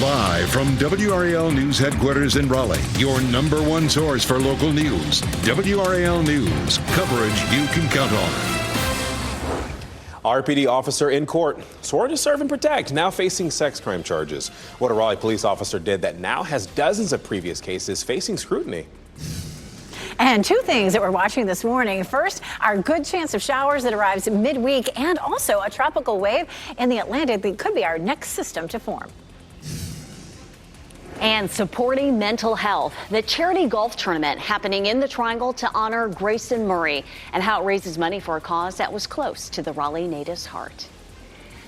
Live from WRAL News Headquarters in Raleigh, your number one source for local news. WRAL News, coverage you can count on. RPD officer in court, sworn to serve and protect, now facing sex crime charges. What a Raleigh police officer did that now has dozens of previous cases facing scrutiny. And two things that we're watching this morning. First, our good chance of showers that arrives midweek, and also a tropical wave in the Atlantic that could be our next system to form. And supporting mental health, the charity golf tournament happening in the Triangle to honor Grayson Murray, and how it raises money for a cause that was close to the Raleigh native's heart.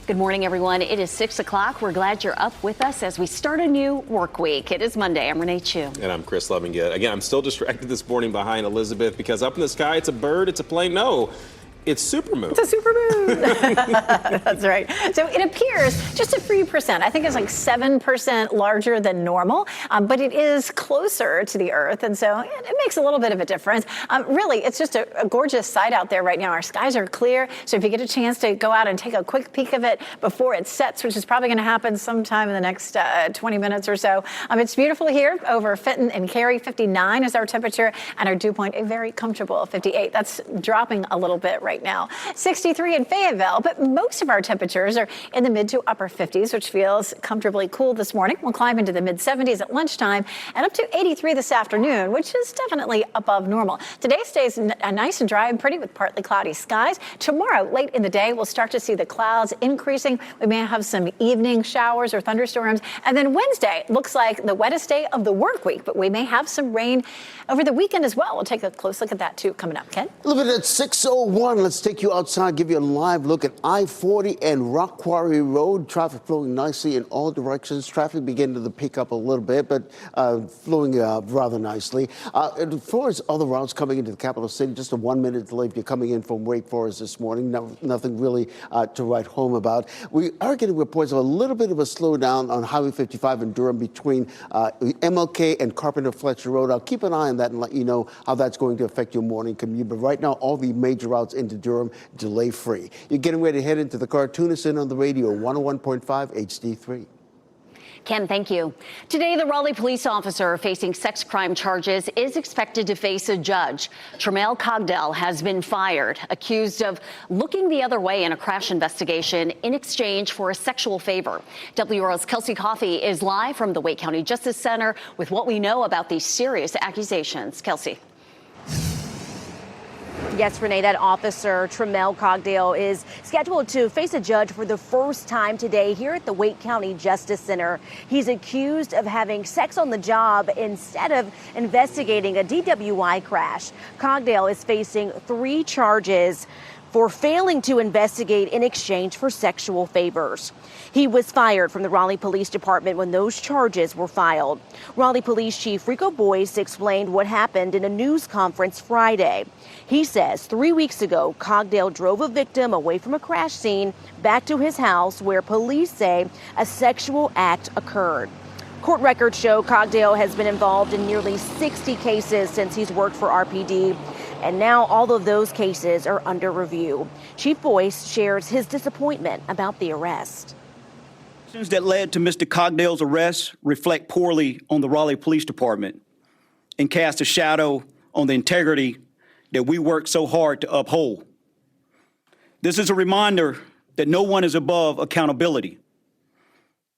Good morning, everyone. It is 6 o'clock. We're glad you're up with us as we start a new work week. It is Monday. I'm Renee Chu. And I'm Chris Lovingett. Again, I'm still distracted this morning behind Elizabeth because up in the sky, it's a bird, it's a plane. No. It's supermoon. It's a supermoon. That's right. So it appears just a few percent. I think it's like 7% larger than normal, but it is closer to the Earth, and so it makes a little bit of a difference. Really, it's just a gorgeous sight out there right now. Our skies are clear, so if you get a chance to go out and take a quick peek of it before it sets, which is probably going to happen sometime in the next 20 minutes or so. It's beautiful here over Fenton and Cary. 59 is our temperature, and our dew point a very comfortable 58. That's dropping a little bit right now. 63 in Fayetteville, but most of our temperatures are in the mid to upper 50s, which feels comfortably cool this morning. We'll climb into the mid 70s at lunchtime and up to 83 this afternoon, which is definitely above normal. Today stays nice and dry and pretty with partly cloudy skies. Tomorrow, late in the day, we'll start to see the clouds increasing. We may have some evening showers or thunderstorms. And then Wednesday looks like the wettest day of the work week, but we may have some rain over the weekend as well. We'll take a close look at that too coming up. Ken? A little bit at 6:01. Let's take you outside, give you a live look at I-40 and Rock Quarry Road. Traffic flowing nicely in all directions. Traffic beginning to pick up a little bit, but flowing rather nicely. As far as other routes coming into the capital city, just a 1 minute delay if you're coming in from Wake Forest this morning. Nothing really to write home about. We are getting reports of a little bit of a slowdown on Highway 55 in Durham between MLK and Carpenter Fletcher Road. I'll keep an eye on that and let you know how that's going to affect your morning commute. But right now, all the major routes into Durham delay-free. You're getting ready to head into the car. Tune us in on the radio, 101.5 HD3. Ken, thank you. Today, the Raleigh police officer facing sex crime charges is expected to face a judge. Tremel Cogdell has been fired, accused of looking the other way in a crash investigation in exchange for a sexual favor. WRAL's Kelsey Coffey is live from the Wake County Justice Center with what we know about these serious accusations. Kelsey. Yes, Renee, that officer, Tremel Cogdell, is scheduled to face a judge for the first time today here at the Wake County Justice Center. He's accused of having sex on the job instead of investigating a DWI crash. Cogdell is facing 3 charges for failing to investigate in exchange for sexual favors. He was fired from the Raleigh Police Department when those charges were filed. Raleigh Police Chief Rico Boyce explained what happened in a news conference Friday. He says 3 weeks ago, Cogdell drove a victim away from a crash scene back to his house where police say a sexual act occurred. Court records show Cogdell has been involved in nearly 60 cases since he's worked for RPD. And now all of those cases are under review. Chief Boyce shares his disappointment about the arrest. Actions that led to Mr. Cogdell's arrest reflect poorly on the Raleigh Police Department and cast a shadow on the integrity that we work so hard to uphold. This is a reminder that no one is above accountability,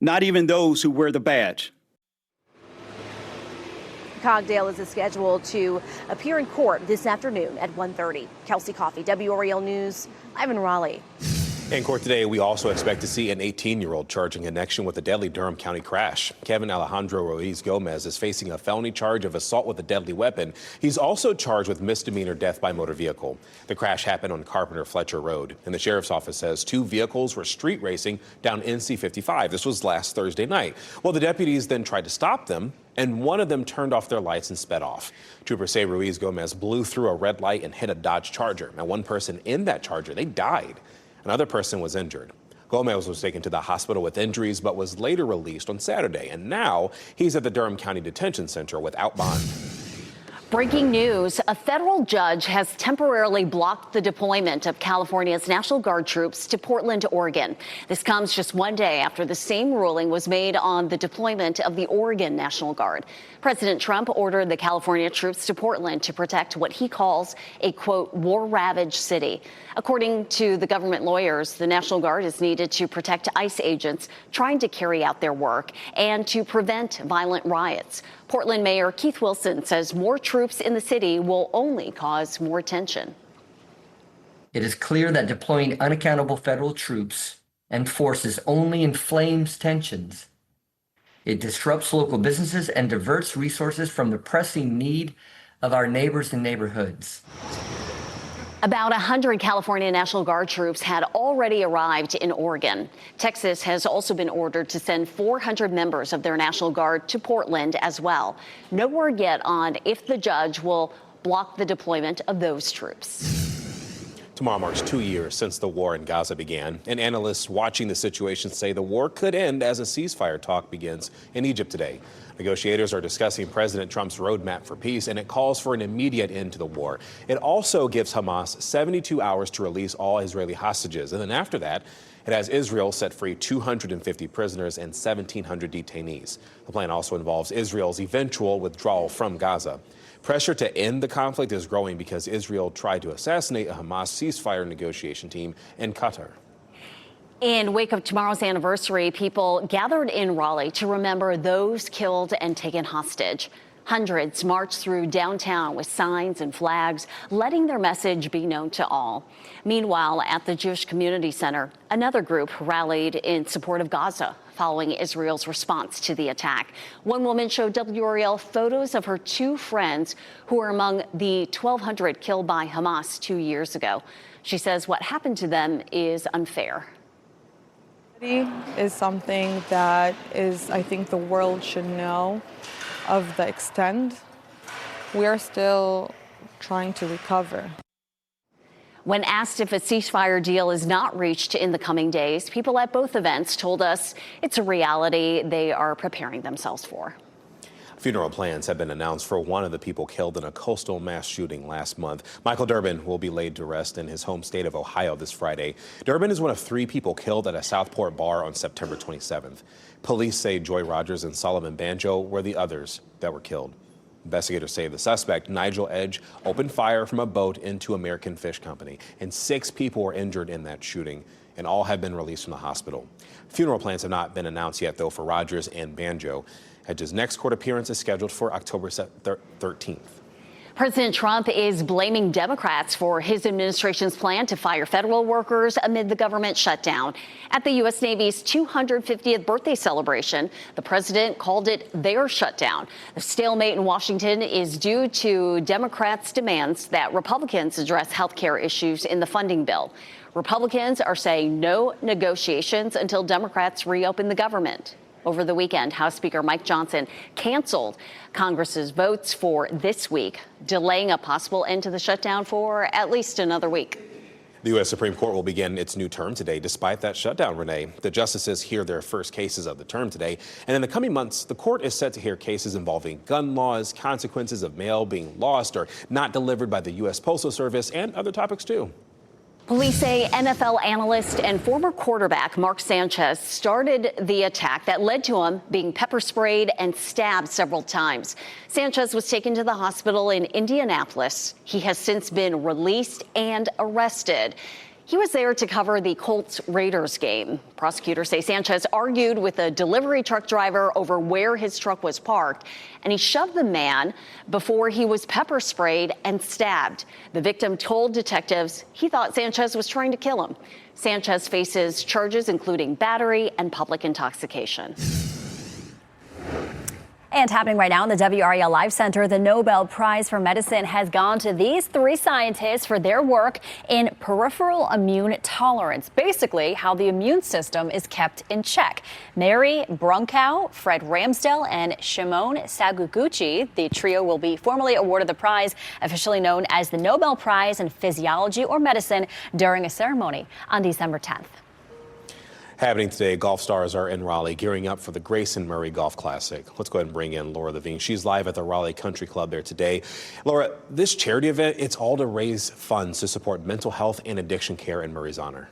not even those who wear the badge. Cogdell is scheduled to appear in court this afternoon at 1:30. Kelsey Coffey, WRAL News, live in Raleigh. In court today, we also expect to see an 18-year-old charged in connection with a deadly Durham County crash. Kevin Alejandro Ruiz Gomez is facing a felony charge of assault with a deadly weapon. He's also charged with misdemeanor death by motor vehicle. The crash happened on Carpenter Fletcher Road, and the sheriff's office says 2 vehicles were street racing down NC 55. This was last Thursday night. Well, the deputies then tried to stop them, and one of them turned off their lights and sped off. Troopers say Ruiz Gomez blew through a red light and hit a Dodge Charger. Now, one person in that Charger, they died. Another person was injured. Gomez was taken to the hospital with injuries, but was later released on Saturday. And now he's at the Durham County Detention Center without bond. Breaking news, a federal judge has temporarily blocked the deployment of California's National Guard troops to Portland, Oregon. This comes just one day after the same ruling was made on the deployment of the Oregon National Guard. President Trump ordered the California troops to Portland to protect what he calls a, quote, war-ravaged city. According to the government lawyers, the National Guard is needed to protect ICE agents trying to carry out their work and to prevent violent riots. Portland Mayor Keith Wilson says more troops in the city will only cause more tension. It is clear that deploying unaccountable federal troops and forces only inflames tensions. It disrupts local businesses and diverts resources from the pressing need of our neighbors and neighborhoods. About 100 California National Guard troops had already arrived in Oregon. Texas has also been ordered to send 400 members of their National Guard to Portland as well. No word yet on if the judge will block the deployment of those troops. Tomorrow marks 2 years since the war in Gaza began, and analysts watching the situation say the war could end as a ceasefire talk begins in Egypt today. Negotiators are discussing President Trump's roadmap for peace, and it calls for an immediate end to the war. It also gives Hamas 72 hours to release all Israeli hostages, and then after that, it has Israel set free 250 prisoners and 1,700 detainees. The plan also involves Israel's eventual withdrawal from Gaza. Pressure to end the conflict is growing because Israel tried to assassinate a Hamas ceasefire negotiation team in Qatar. In wake of tomorrow's anniversary, people gathered in Raleigh to remember those killed and taken hostage. Hundreds marched through downtown with signs and flags, letting their message be known to all. Meanwhile, at the Jewish Community Center, another group rallied in support of Gaza following Israel's response to the attack. One woman showed WRAL photos of her two friends who were among the 1,200 killed by Hamas 2 years ago. She says what happened to them is unfair. Is something that I think the world should know of the extent. We are still trying to recover. When asked if a ceasefire deal is not reached in the coming days, people at both events told us it's a reality they are preparing themselves for. Funeral plans have been announced for one of the people killed in a coastal mass shooting last month. Michael Durbin will be laid to rest in his home state of Ohio this Friday. Durbin is one of 3 people killed at a Southport bar on September 27th. Police say Joy Rogers and Solomon Banjo were the others that were killed. Investigators say the suspect, Nigel Edge, opened fire from a boat into American Fish Company, and 6 people were injured in that shooting, and all have been released from the hospital. Funeral plans have not been announced yet, though, for Rogers and Banjo. Edge's next court appearance is scheduled for October 13th. President Trump is blaming Democrats for his administration's plan to fire federal workers amid the government shutdown. At the U.S. Navy's 250th birthday celebration, the president called it their shutdown. The stalemate in Washington is due to Democrats' demands that Republicans address health care issues in the funding bill. Republicans are saying no negotiations until Democrats reopen the government. Over the weekend, House Speaker Mike Johnson canceled Congress's votes for this week, delaying a possible end to the shutdown for at least another week. The U.S. Supreme Court will begin its new term today, despite that shutdown, Renee. The justices hear their first cases of the term today. And in the coming months, the court is set to hear cases involving gun laws, consequences of mail being lost or not delivered by the U.S. Postal Service, and other topics, too. Police say NFL analyst and former quarterback Mark Sanchez started the attack that led to him being pepper sprayed and stabbed several times. Sanchez was taken to the hospital in Indianapolis. He has since been released and arrested. He was there to cover the Colts-Raiders game. Prosecutors say Sanchez argued with a delivery truck driver over where his truck was parked, and he shoved the man before he was pepper sprayed and stabbed. The victim told detectives he thought Sanchez was trying to kill him. Sanchez faces charges including battery and public intoxication. And happening right now in the WRAL Live Center, the Nobel Prize for Medicine has gone to these 3 scientists for their work in peripheral immune tolerance, basically how the immune system is kept in check. Mary Brunkow, Fred Ramsdell, and Shimon Saguguchi, the trio will be formally awarded the prize, officially known as the Nobel Prize in Physiology or Medicine, during a ceremony on December 10th. Happening today, golf stars are in Raleigh gearing up for the Grayson Murray Golf Classic. Let's go ahead and bring in Laura Levine. She's live at the Raleigh Country Club there today. Laura, this charity event, it's all to raise funds to support mental health and addiction care in Murray's honor.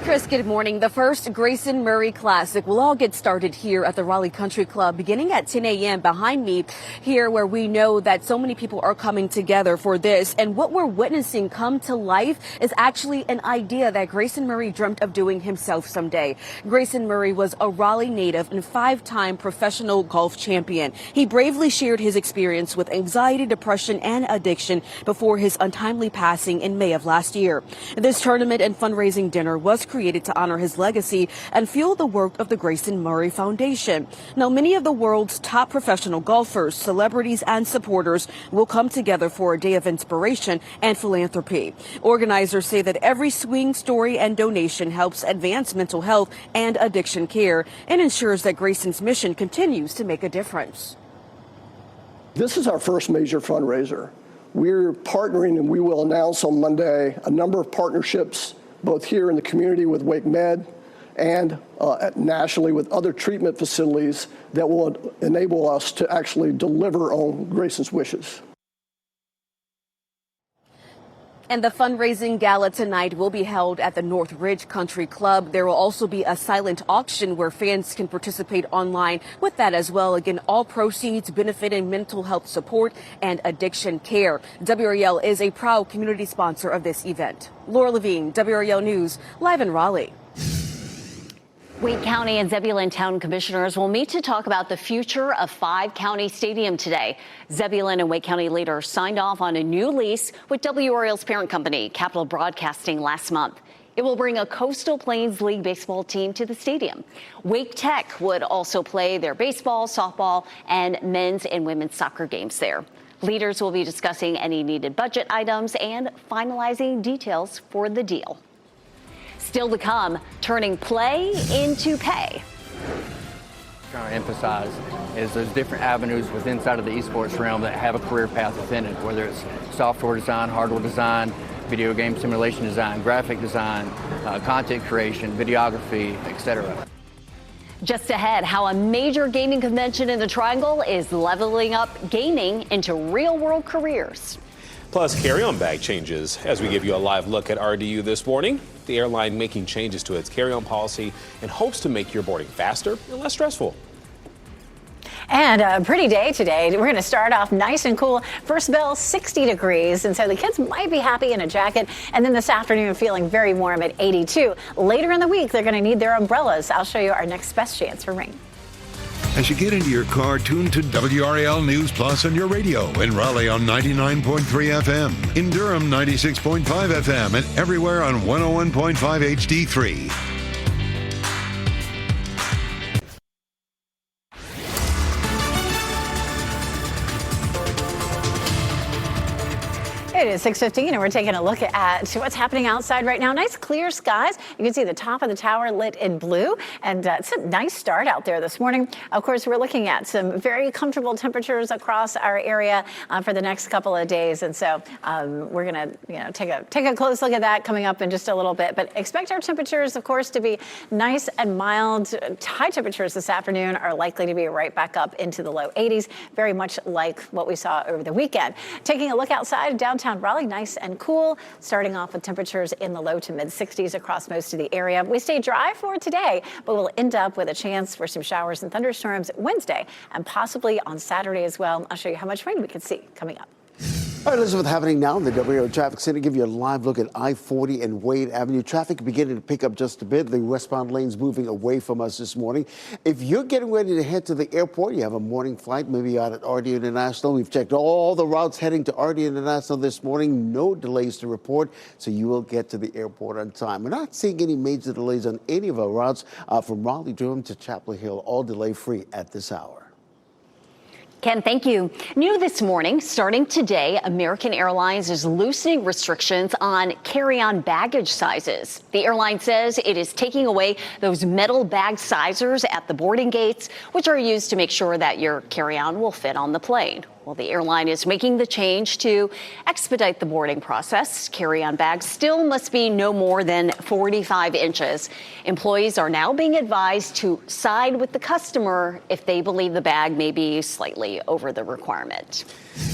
Chris, good morning. The first Grayson Murray Classic will all get started here at the Raleigh Country Club beginning at 10 a.m. behind me here, where we know that so many people are coming together for this. And what we're witnessing come to life is actually an idea that Grayson Murray dreamt of doing himself someday. Grayson Murray was a Raleigh native and 5-time professional golf champion. He bravely shared his experience with anxiety, depression, and addiction before his untimely passing in May of last year. This tournament and fundraising dinner was created to honor his legacy and fuel the work of the Grayson Murray Foundation. Now, many of the world's top professional golfers, celebrities, and supporters will come together for a day of inspiration and philanthropy. Organizers say that every swing, story, and donation helps advance mental health and addiction care and ensures that Grayson's mission continues to make a difference. This is our first major fundraiser. We're partnering, and we will announce on Monday a number of partnerships both here in the community with Wake Med and nationally with other treatment facilities that will enable us to actually deliver on Grayson's wishes. And the fundraising gala tonight will be held at the North Ridge Country Club. There will also be a silent auction where fans can participate online with that as well. Again, all proceeds benefiting mental health support and addiction care. WRAL is a proud community sponsor of this event. Laura Levine, WRAL News, live in Raleigh. Wake County and Zebulon Town Commissioners will meet to talk about the future of 5 County Stadium today. Zebulon and Wake County leaders signed off on a new lease with WRAL's parent company, Capital Broadcasting, last month. It will bring a Coastal Plains League baseball team to the stadium. Wake Tech would also play their baseball, softball, and men's and women's soccer games there. Leaders will be discussing any needed budget items and finalizing details for the deal. Still to come, turning play into pay. Trying to emphasize is there's different avenues within inside of the esports realm that have a career path within it, whether it's software design, hardware design, video game simulation design, graphic design, content creation, videography, etc. Just ahead, how a major gaming convention in the Triangle is leveling up gaming into real-world careers. Plus, carry-on bag changes as we give you a live look at RDU this morning. The airline making changes to its carry-on policy and hopes to make your boarding faster and less stressful. And a pretty day today. We're going to start off nice and cool. First bell, 60 degrees. And so the kids might be happy in a jacket. And then this afternoon, feeling very warm at 82. Later in the week, they're going to need their umbrellas. I'll show you our next best chance for rain. As you get into your car, tune to WRAL News Plus on your radio. In Raleigh on 99.3 FM. In Durham, 96.5 FM. And everywhere on 101.5 HD3. It is 6:15 and we're taking a look at what's happening outside right now. Nice clear skies. You can see the top of the tower lit in blue, and it's a nice start out there this morning. Of course, we're looking at some very comfortable temperatures across our area for the next couple of days, and so we're going to take a close look at that coming up in just a little bit. But expect our temperatures, of course, to be nice and mild. High temperatures this afternoon are likely to be right back up into the low 80s, very much like what we saw over the weekend. Taking a look outside, downtown Raleigh, nice and cool, starting off with temperatures in the low to mid 60s across most of the area. We stay dry for today, but we'll end up with a chance for some showers and thunderstorms Wednesday and possibly on Saturday as well. I'll show you how much rain we can see coming up. All right, Elizabeth, happening now in the WRAL Traffic Center. Give you a live look at I-40 and Wade Avenue. Traffic beginning to pick up just a bit. The westbound lanes moving away from us this morning. If you're getting ready to head to the airport, you have a morning flight, maybe out at RD International. We've checked all the routes heading to RD International this morning. No delays to report, so you will get to the airport on time. We're not seeing any major delays on any of our routes from Raleigh-Durham to Chapel Hill, all delay-free at this hour. Ken, thank you. New this morning, starting today, American Airlines is loosening restrictions on carry-on baggage sizes. The airline says it is taking away those metal bag sizers at the boarding gates, which are used to make sure that your carry-on will fit on the plane. Well, the airline is making the change to expedite the boarding process. Carry-on bags still must be no more than 45 inches. Employees are now being advised to side with the customer if they believe the bag may be slightly over the requirement.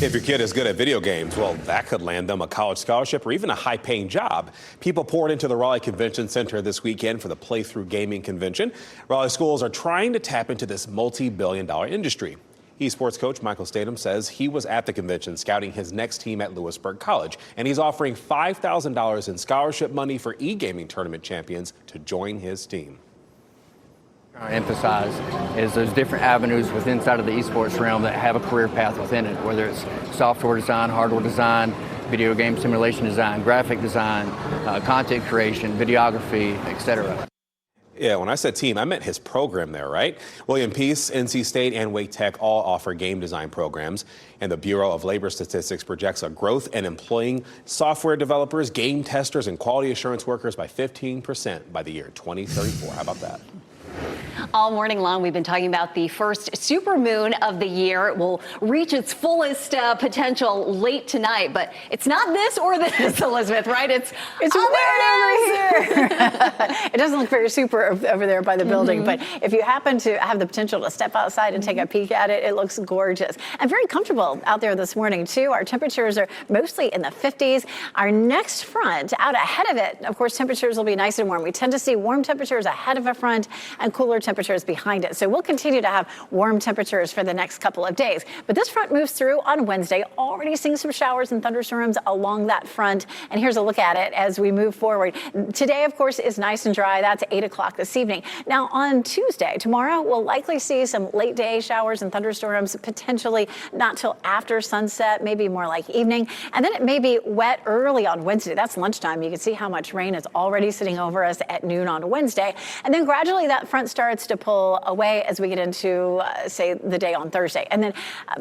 If your kid is good at video games, well, that could land them a college scholarship or even a high-paying job. People poured into the Raleigh Convention Center this weekend for the Playthrough Gaming Convention. Raleigh schools are trying to tap into this multi-billion-dollar industry. Esports coach Michael Statham says he was at the convention scouting his next team at Lewisburg College, and he's offering $5,000 in scholarship money for e-gaming tournament champions to join his team. Emphasize is there's different avenues within inside of the esports realm that have a career path within it, whether it's software design, hardware design, video game simulation design, graphic design, content creation, videography, etc. Yeah, when I said team, I meant his program there, right? William Peace, NC State, and Wake Tech all offer game design programs. And the Bureau of Labor Statistics projects a growth in employing software developers, game testers, and quality assurance workers by 15% by the year 2034. How about that? All morning long, we've been talking about the first supermoon of the year. It will reach its fullest potential late tonight, but it's not this or this, Elizabeth, right? It's weird over here. It doesn't look very super over there by the building, but if you happen to have the potential to step outside and take a peek at it, it looks gorgeous and very comfortable out there this morning, too. Our temperatures are mostly in the 50s. Our next front out ahead of it, of course, temperatures will be nice and warm. We tend to see warm temperatures ahead of a front and cooler temperatures behind it. So we'll continue to have warm temperatures for the next couple of days. But this front moves through on Wednesday, already seeing some showers and thunderstorms along that front. And here's a look at it as we move forward. Today, of course, is nice and dry. That's 8 o'clock this evening. Now on Tuesday, tomorrow, we'll likely see some late day showers and thunderstorms, potentially not till after sunset, maybe more like evening. And then it may be wet early on Wednesday. That's lunchtime. You can see how much rain is already sitting over us at noon on Wednesday. And then gradually that front starts to pull away as we get into, say, the day on Thursday. And then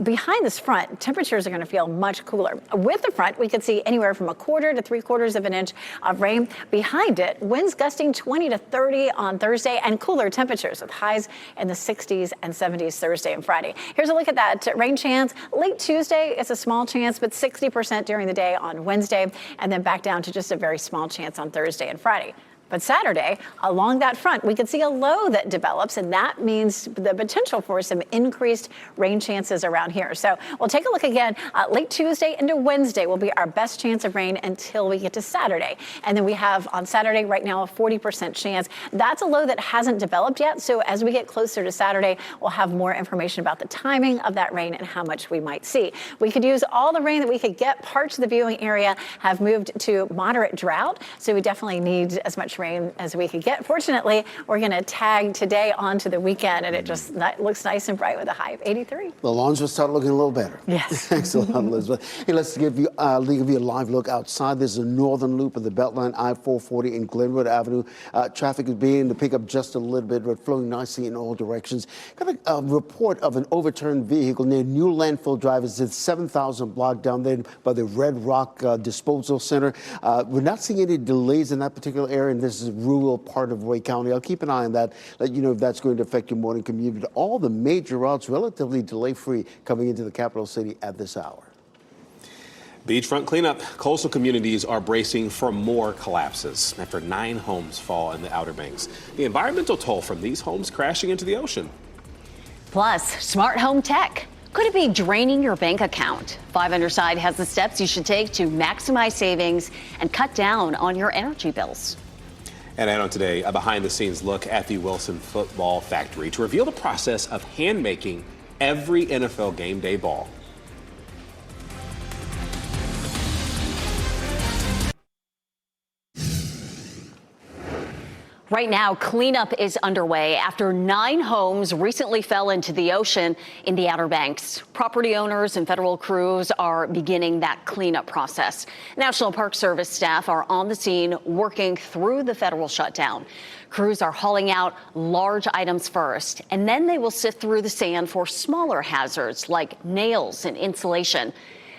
behind this front, temperatures are going to feel much cooler. With the front, we could see anywhere from 1/4 to 3/4 of an inch of rain. Behind it, winds gusting 20 to 30 on Thursday and cooler temperatures with highs in the 60s and 70s Thursday and Friday. Here's a look at that rain chance. Late Tuesday, it's a small chance, but 60% during the day on Wednesday, and then back down to just a very small chance on Thursday and Friday. But Saturday, along that front, we could see a low that develops, and that means the potential for some increased rain chances around here. So we'll take a look again. Late Tuesday into Wednesday will be our best chance of rain until we get to Saturday. And then we have on Saturday right now a 40% chance. That's a low that hasn't developed yet. So as we get closer to Saturday, we'll have more information about the timing of that rain and how much we might see. We could use all the rain that we could get. Parts of the viewing area have moved to moderate drought. So we definitely need as much rain as we could get. Fortunately, we're going to tag today onto the weekend, and it just looks nice and bright with a high of 83. The lawns will start looking a little better. Yes. Thanks a lot, Elizabeth. Hey, let's give you a live look outside. There's a northern loop of the Beltline, I-440 and Glenwood Avenue. Traffic is beginning to pick up just a little bit, but flowing nicely in all directions. Got a report of an overturned vehicle near New Landfill Drive. It's at 7,000 block down there by the Red Rock Disposal Center. We're not seeing any delays in that particular area, and this is a rural part of Wake County. I'll keep an eye on that, let you know if that's going to affect your morning commute. But all the major routes relatively delay-free coming into the capital city at this hour. Beachfront cleanup. Coastal communities are bracing for more collapses after 9 homes fall in the Outer Banks. The environmental toll from these homes crashing into the ocean. Plus, smart home tech. Could it be draining your bank account? 5 Under Side has the steps you should take to maximize savings and cut down on your energy bills. And on today, a behind-the-scenes look at the Wilson Football Factory to reveal the process of hand-making every NFL game day ball. Right now, cleanup is underway after 9 homes recently fell into the ocean in the Outer Banks. Property owners and federal crews are beginning that cleanup process. National Park Service staff are on the scene working through the federal shutdown. Crews are hauling out large items first, and then they will sift through the sand for smaller hazards like nails and insulation.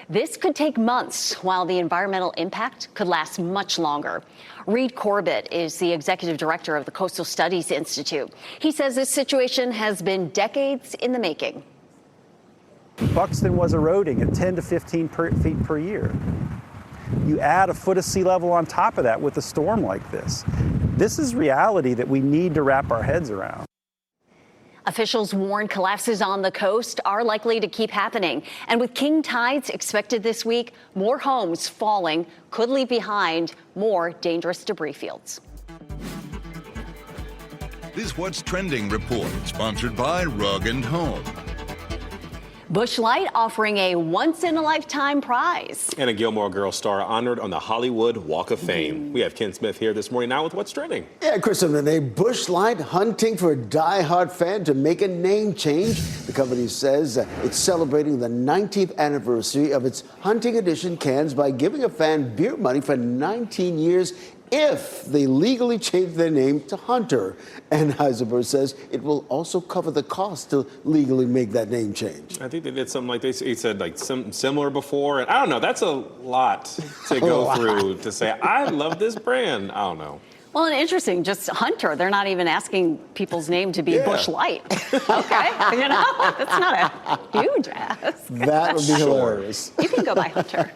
This could take months, while the environmental impact could last much longer. Reed Corbett is the executive director of the Coastal Studies Institute. He says this situation has been decades in the making. Buxton was eroding at 10 to 15 feet per year. You add a foot of sea level on top of that with a storm like this. This is reality that we need to wrap our heads around. Officials warn collapses on the coast are likely to keep happening. And with king tides expected this week, more homes falling could leave behind more dangerous debris fields. This What's Trending report, sponsored by Rug and Home. Busch Light offering a once-in-a-lifetime prize. And a Gilmore Girls star honored on the Hollywood Walk of Fame. We have Ken Smith here this morning now with What's Trending. Yeah, Kristen, a Busch Light hunting for a die-hard fan to make a name change. The company says it's celebrating the 19th anniversary of its hunting edition cans by giving a fan beer money for 19 years if they legally change their name to Hunter. And Heisenberg says it will also cover the cost to legally make that name change. I think they did something like this. He said like something similar before. And I don't know. That's a lot to go through to say, I love this brand. I don't know. Well, and interesting, just Hunter. They're not even asking people's name to be Busch Light. Okay, you know, that's not a huge ask. That would be hilarious. You can go by Hunter.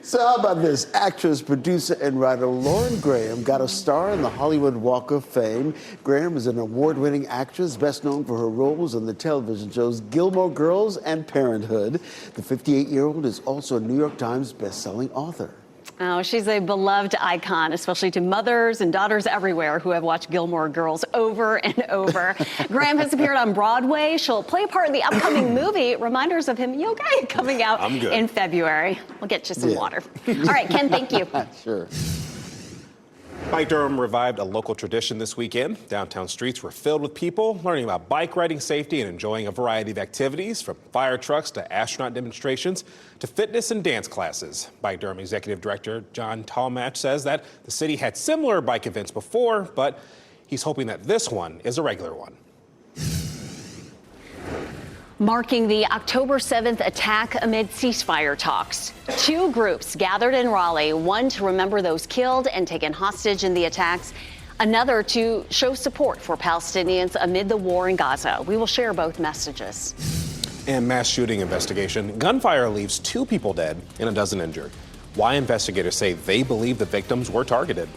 So how about this? Actress, producer, and writer Lauren Graham got a star in the Hollywood Walk of Fame. Graham is an award-winning actress, best known for her roles in the television shows Gilmore Girls and Parenthood. The 58-year-old is also a New York Times best-selling author. Oh, she's a beloved icon, especially to mothers and daughters everywhere who have watched Gilmore Girls over and over. Graham has appeared on Broadway. She'll play a part in the upcoming movie, Reminders of Him, You Okay, coming out in February. We'll get you some water. All right, Ken, thank you. Sure. Bike Durham revived a local tradition this weekend. Downtown streets were filled with people learning about bike riding safety and enjoying a variety of activities, from fire trucks to astronaut demonstrations to fitness and dance classes. Bike Durham Executive Director John Tallmatch says that the city had similar bike events before, but he's hoping that this one is a regular one. Marking the October 7th attack amid ceasefire talks. Two groups gathered in Raleigh, one to remember those killed and taken hostage in the attacks, another to show support for Palestinians amid the war in Gaza. We will share both messages. And mass shooting investigation. Gunfire leaves 2 people dead and a dozen injured. Why investigators say they believe the victims were targeted.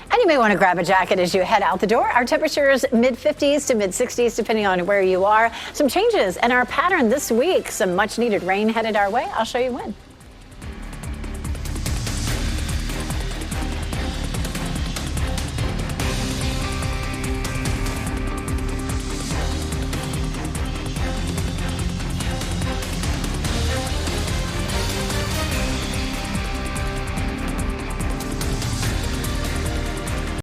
And you may want to grab a jacket as you head out the door. Our temperatures mid-50s to mid-60s, depending on where you are. Some changes in our pattern this week. Some much-needed rain headed our way. I'll show you when.